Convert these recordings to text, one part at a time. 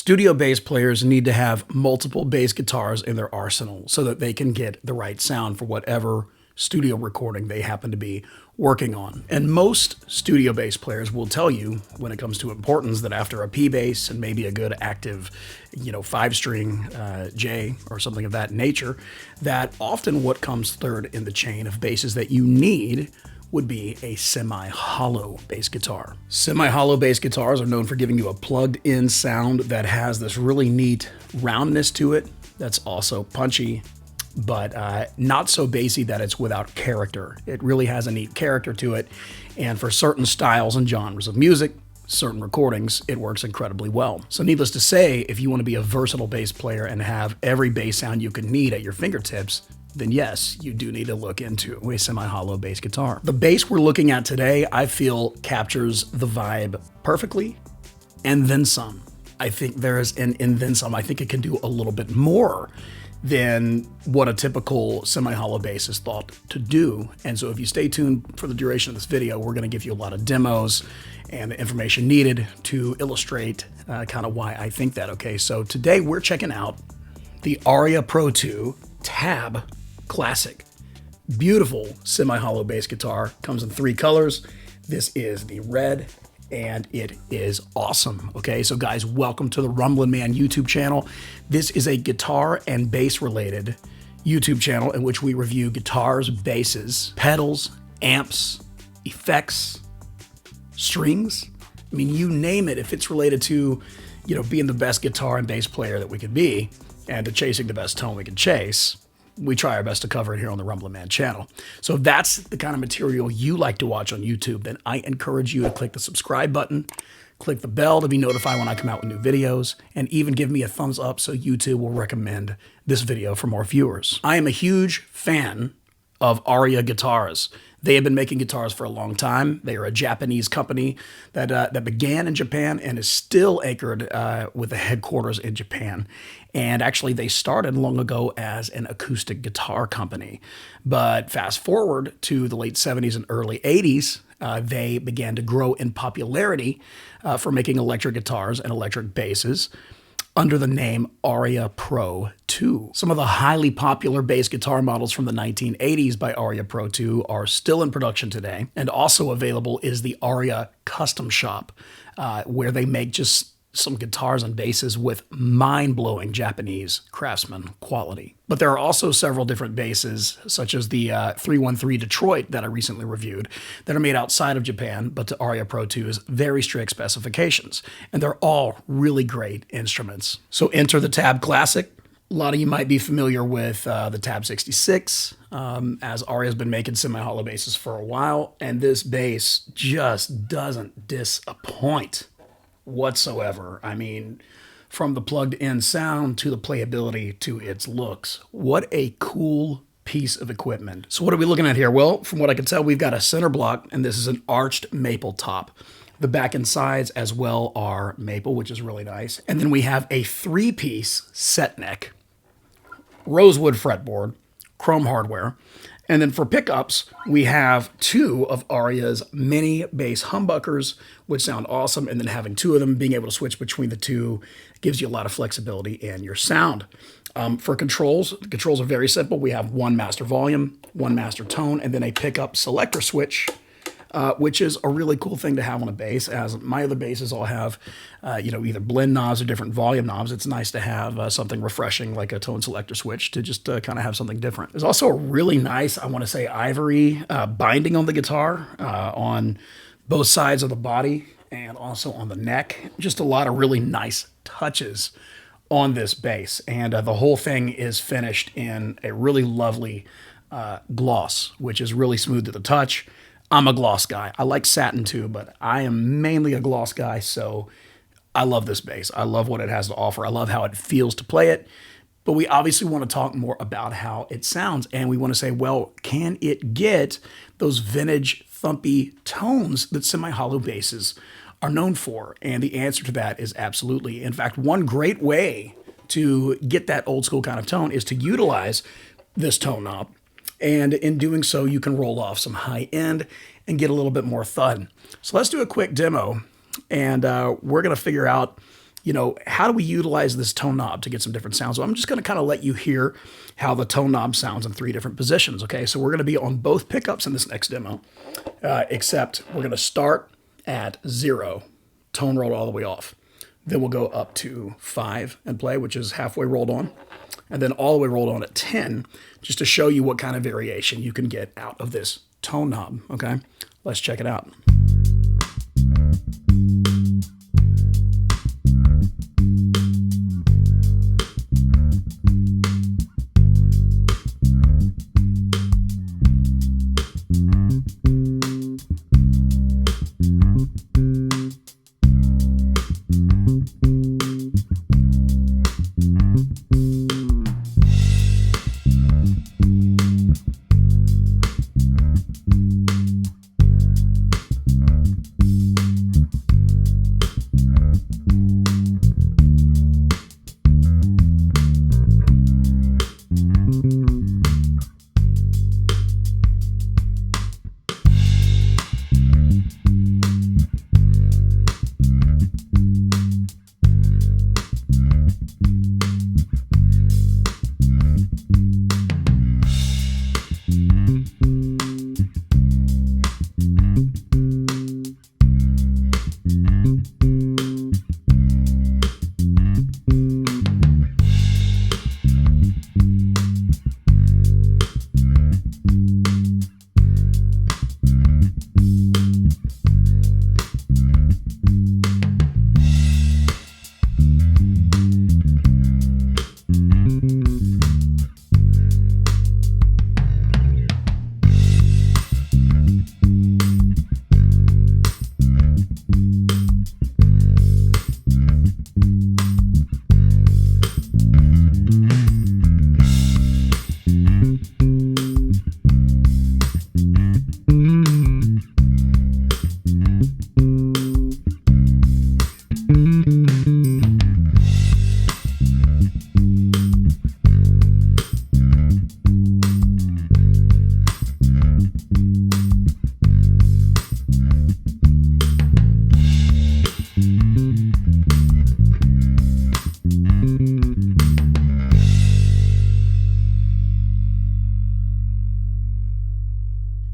Studio bass players need to have multiple bass guitars in their arsenal so that they can get the right sound for whatever studio recording they happen to be working on. And most studio bass players will tell you, when it comes to importance, that after a P bass and maybe a good active, 5-string J or something of that nature, that often what comes third in the chain of basses that you need would be a semi-hollow bass guitar. Semi-hollow bass guitars are known for giving you a plugged-in sound that has this really neat roundness to it that's also punchy, but not so bassy that it's without character. It really has a neat character to it, and for certain styles and genres of music, certain recordings, it works incredibly well. So needless to say, if you want to be a versatile bass player and have every bass sound you can need at your fingertips, then yes, you do need to look into a semi-hollow bass guitar. The bass we're looking at today, I feel, captures the vibe perfectly, and then some. I think there is an and then some. I think it can do a little bit more than what a typical semi-hollow bass is thought to do. And so if you stay tuned for the duration of this video, we're going to give you a lot of demos and the information needed to illustrate kind of why I think that. Okay, so today we're checking out the Aria Pro II Tab Classic. Beautiful semi-hollow bass guitar. Comes in 3 colors. This is the red, and it is awesome. Okay, so guys, welcome to the Rumblin' Man YouTube channel. This is a guitar and bass related YouTube channel in which we review guitars, basses, pedals, amps, effects, strings. I mean, you name it. If it's related to, being the best guitar and bass player that we could be and to chasing the best tone we can chase, we try our best to cover it here on the Rumblin' Man channel. So if that's the kind of material you like to watch on YouTube, then I encourage you to click the subscribe button, click the bell to be notified when I come out with new videos, and even give me a thumbs up so YouTube will recommend this video for more viewers. I am a huge fan of Aria guitars. They have been making guitars for a long time. They are a Japanese company that began in Japan and is still anchored with the headquarters in Japan. And actually, they started long ago as an acoustic guitar company. But fast forward to the late 70s and early 80s, they began to grow in popularity for making electric guitars and electric basses under the name Aria Pro II. Some of the highly popular bass guitar models from the 1980s by Aria Pro II are still in production today, and also available is the Aria Custom Shop, where they make just some guitars and basses with mind-blowing Japanese craftsman quality. But there are also several different basses, such as the 313 Detroit that I recently reviewed, that are made outside of Japan, but to Aria Pro II's very strict specifications. And they're all really great instruments. So enter the Tab Classic. A lot of you might be familiar with the Tab 66, as Aria's been making semi-hollow basses for a while, and this bass just doesn't disappoint whatsoever. I mean, from the plugged-in sound to the playability to its looks. What a cool piece of equipment. So what are we looking at here? Well, from what I can tell, we've got a center block, and this is an arched maple top. The back and sides as well are maple, which is really nice. And then we have a 3-piece set neck, rosewood fretboard, chrome hardware. And then for pickups, we have 2 of Aria's mini bass humbuckers, which sound awesome. And then having 2 of them, being able to switch between the 2 gives you a lot of flexibility in your sound. For controls, the controls are very simple. We have 1 master volume, 1 master tone, and then a pickup selector switch, which is a really cool thing to have on a bass, as my other basses all have, either blend knobs or different volume knobs. It's nice to have something refreshing like a tone selector switch to just kind of have something different. There's also a really nice, I want to say, ivory binding on the guitar on both sides of the body and also on the neck. Just a lot of really nice touches on this bass. And the whole thing is finished in a really lovely gloss, which is really smooth to the touch. I'm a gloss guy. I like satin too, but I am mainly a gloss guy, so I love this bass. I love what it has to offer. I love how it feels to play it, but we obviously want to talk more about how it sounds, and we want to say, well, can it get those vintage, thumpy tones that semi-hollow basses are known for? And the answer to that is absolutely. In fact, one great way to get that old school kind of tone is to utilize this tone knob. And in doing so, you can roll off some high end and get a little bit more thud. So let's do a quick demo, and we're going to figure out how do we utilize this tone knob to get some different sounds? So I'm just going to kind of let you hear how the tone knob sounds in 3 different positions. Okay, so we're going to be on both pickups in this next demo, except we're going to start at 0, tone rolled all the way off. Then we'll go up to 5 and play, which is halfway rolled on, and then all the way rolled on at 10, just to show you what kind of variation you can get out of this tone knob. Okay, let's check it out.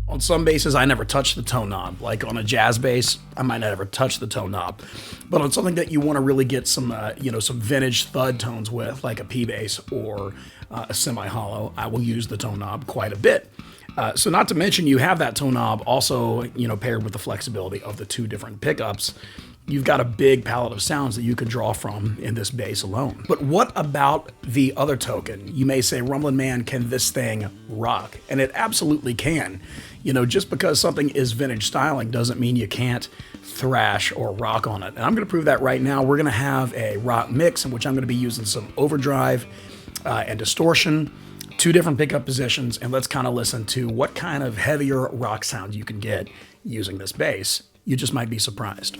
On some basses, I never touch the tone knob. Like on a jazz bass, I might not ever touch the tone knob. But on something that you want to really get some, some vintage thud tones with, like a P bass or a semi-hollow, I will use the tone knob quite a bit. So not to mention, you have that tone knob also, paired with the flexibility of the 2 different pickups. You've got a big palette of sounds that you can draw from in this bass alone. But what about the other token? You may say, Rumblin' Man, can this thing rock? And it absolutely can. Just because something is vintage styling doesn't mean you can't thrash or rock on it. And I'm going to prove that right now. We're going to have a rock mix in which I'm going to be using some overdrive and distortion, 2 different pickup positions, and let's kind of listen to what kind of heavier rock sound you can get using this bass. You just might be surprised.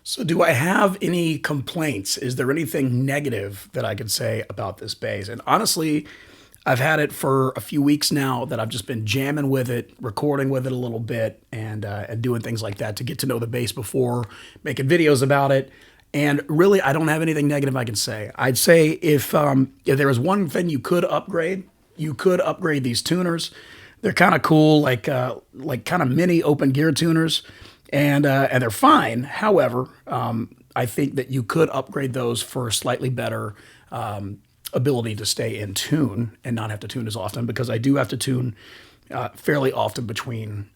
So do I have any complaints? Is there anything negative that I could say about this bass? And honestly, I've had it for a few weeks now that I've just been jamming with it, recording with it a little bit, and doing things like that to get to know the bass before making videos about it. And really, I don't have anything negative I can say. I'd say if there was one thing you could upgrade these tuners. They're kind of cool, like kind of mini open gear tuners, and they're fine. However, I think that you could upgrade those for slightly better ability to stay in tune and not have to tune as often, because I do have to tune fairly often between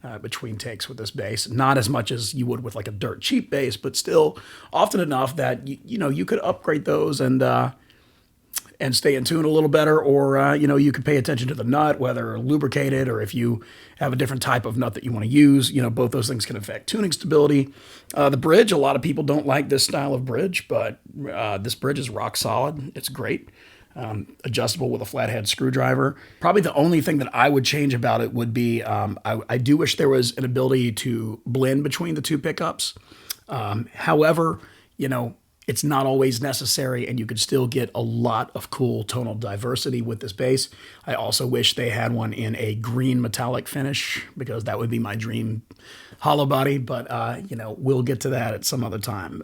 takes with this bass. Not as much as you would with like a dirt cheap bass, but still often enough that you could upgrade those and stay in tune a little better, or you could pay attention to the nut, whether lubricated or if you have a different type of nut that you want to use. Both those things can affect tuning stability. The bridge, a lot of people don't like this style of bridge, but this bridge is rock solid. It's great. Adjustable with a flathead screwdriver. Probably the only thing that I would change about it would be I do wish there was an ability to blend between the two pickups. However, it's not always necessary, and you could still get a lot of cool tonal diversity with this bass. I also wish they had one in a green metallic finish, because that would be my dream hollow body, but we'll get to that at some other time.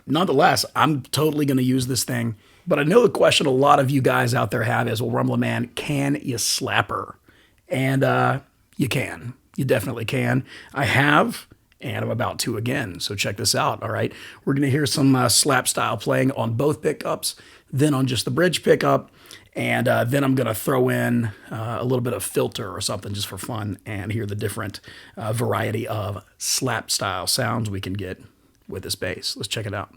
Nonetheless, I'm totally going to use this thing, but I know the question a lot of you guys out there have is, well, Rumbling Man, can you slap her? And you can. You definitely can. I have, and I'm about to again. So check this out, all right? We're going to hear some slap style playing on both pickups, then on just the bridge pickup, and then I'm going to throw in a little bit of filter or something just for fun and hear the different variety of slap style sounds we can get with this bass. Let's check it out.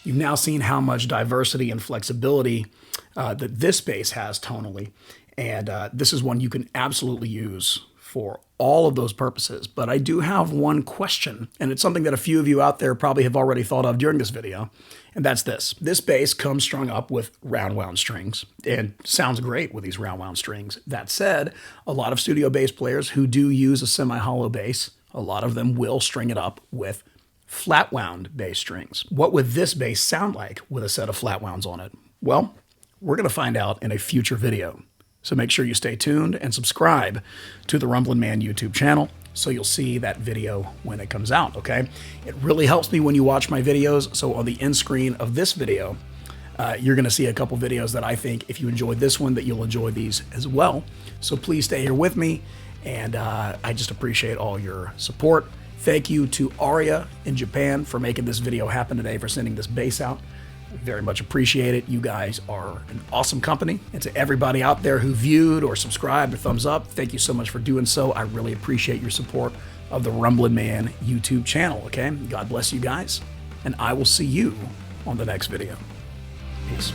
You've now seen how much diversity and flexibility that this bass has tonally, and this is one you can absolutely use for all of those purposes. But I do have one question, and it's something that a few of you out there probably have already thought of during this video, and that's this. This bass comes strung up with round wound strings, and sounds great with these round wound strings. That said, a lot of studio bass players who do use a semi-hollow bass, a lot of them will string it up with flat wound bass strings. What would this bass sound like with a set of flat wounds on it? Well, we're going to find out in a future video. So make sure you stay tuned and subscribe to the Rumbling Man YouTube channel so you'll see that video when it comes out, okay? It really helps me when you watch my videos. So on the end screen of this video, you're going to see a couple videos that I think, if you enjoyed this one, that you'll enjoy these as well. So please stay here with me, and I just appreciate all your support. Thank you to Aria in Japan for making this video happen today, for sending this bass out. Very much appreciate it. You guys are an awesome company. And to everybody out there who viewed or subscribed or thumbs up, thank you so much for doing so. I really appreciate your support of the Rumbling Man YouTube channel, okay? God bless you guys, and I will see you on the next video. Peace.